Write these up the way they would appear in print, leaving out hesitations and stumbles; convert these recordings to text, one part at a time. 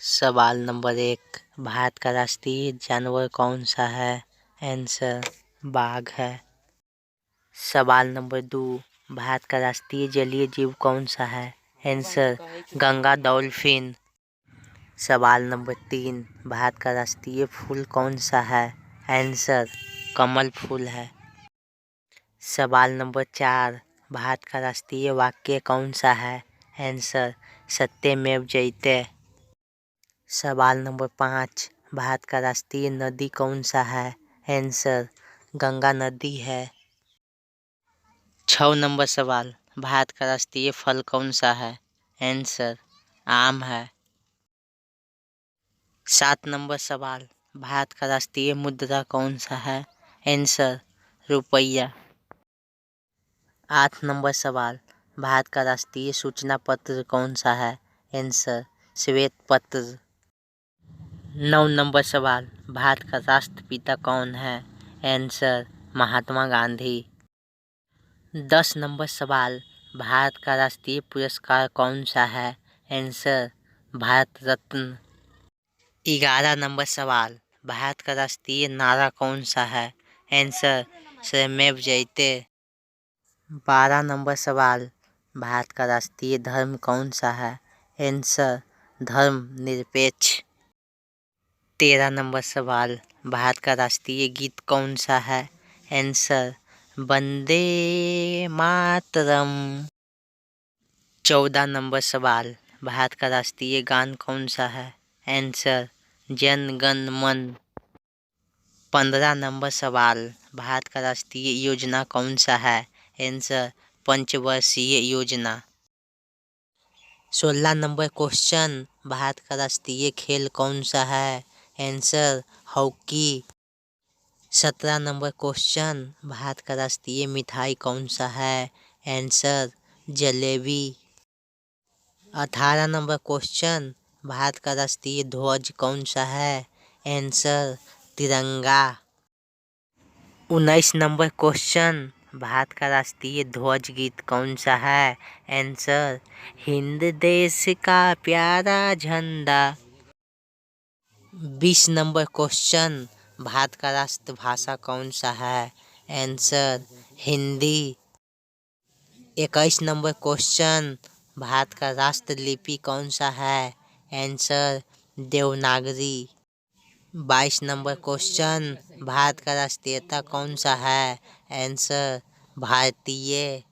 सवाल नंबर 1, भारत का राष्ट्रीय जानवर कौन सा है? आंसर बाघ है। सवाल नंबर 2, भारत का राष्ट्रीय जलीय जीव कौन सा है? Answer Ganga dolphin. सवाल नंबर 3, भारत का राष्ट्रीय फूल कौन सा है? आंसर कमल फूल है। सवाल नंबर 4, भारत का राष्ट्रीय वाक्य कौन सा है? आंसर सत्यमेव जयते। सवाल नंबर 5, भारत का राष्ट्रीय नदी कौन सा है? आंसर गंगा नदी है। 6 नंबर सवाल, भारत का राष्ट्रीय फल कौन सा है? आंसर आम है। 7 नंबर सवाल, भारत का राष्ट्रीय मुद्रा कौन सा है? आंसर रुपया। 8 नंबर सवाल, भारत का राष्ट्रीय सूचना पत्र कौन सा है? आंसर श्वेत पत्र। 9 नंबर सवाल, भारत का राष्ट्रपिता कौन है? आंसर महात्मा गांधी। 10 नंबर सवाल, भारत का राष्ट्रीय पुरस्कार कौन सा है? आंसर भारत रत्न। 11 नंबर सवाल, भारत का राष्ट्रीय नारा कौन सा है? आंसर स्वयमेव जयते। 12 नंबर सवाल, भारत का राष्ट्रीय धर्म कौन सा है? आंसर धर्म निरपेक्ष। 13 नंबर सवाल, भारत का राष्ट्रीय गीत कौन सा है? आंसर वंदे मातरम। 14 नंबर सवाल, भारत का राष्ट्रीय गान कौन सा है? आंसर जन गण मन। 15 नंबर सवाल, भारत का राष्ट्रीय योजना कौन सा है? आंसर पंचवर्षीय योजना। 16 नंबर क्वेश्चन, भारत का राष्ट्रीय खेल कौन सा है? Answer hockey. 17 number question, Bharat का राष्ट्रीय मिठाई कौन सा है? Answer jalebi. 18 number question, Bharat का राष्ट्रीय ध्वज कौन सा है? आंसर तिरंगा। 19 नंबर क्वेश्चन, भारत का राष्ट्रीय ध्वज गीत कौन सा है? आंसर हिंद देश का प्यारा झंडा। 20 नंबर क्वेश्चन, भारत का राष्ट्रभाषा कौन सा है? Answer Hindi. 21 number question, Bharat का राष्ट्रलिपि कौन सा है? Answer Devanagari. 22 number question, Bharat का राष्ट्रीयता कौन सा है? आंसर भारतीय।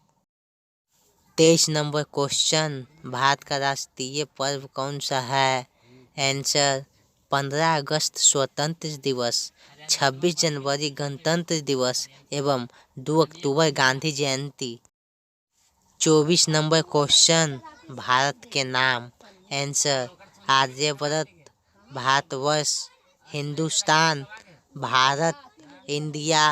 23 नंबर क्वेश्चन, भारत का राष्ट्रीय पर्व कौन सा है? आंसर 15 अगस्त स्वतंत्र दिवस, 26 जनवरी गणतंत्र दिवस एवं 2 अक्टूबर गांधी जयंती। 24 नंबर क्वेश्चन, भारत के नाम। Answer Aryavart, Bharatvarsh, Hindustan, Bharat, India.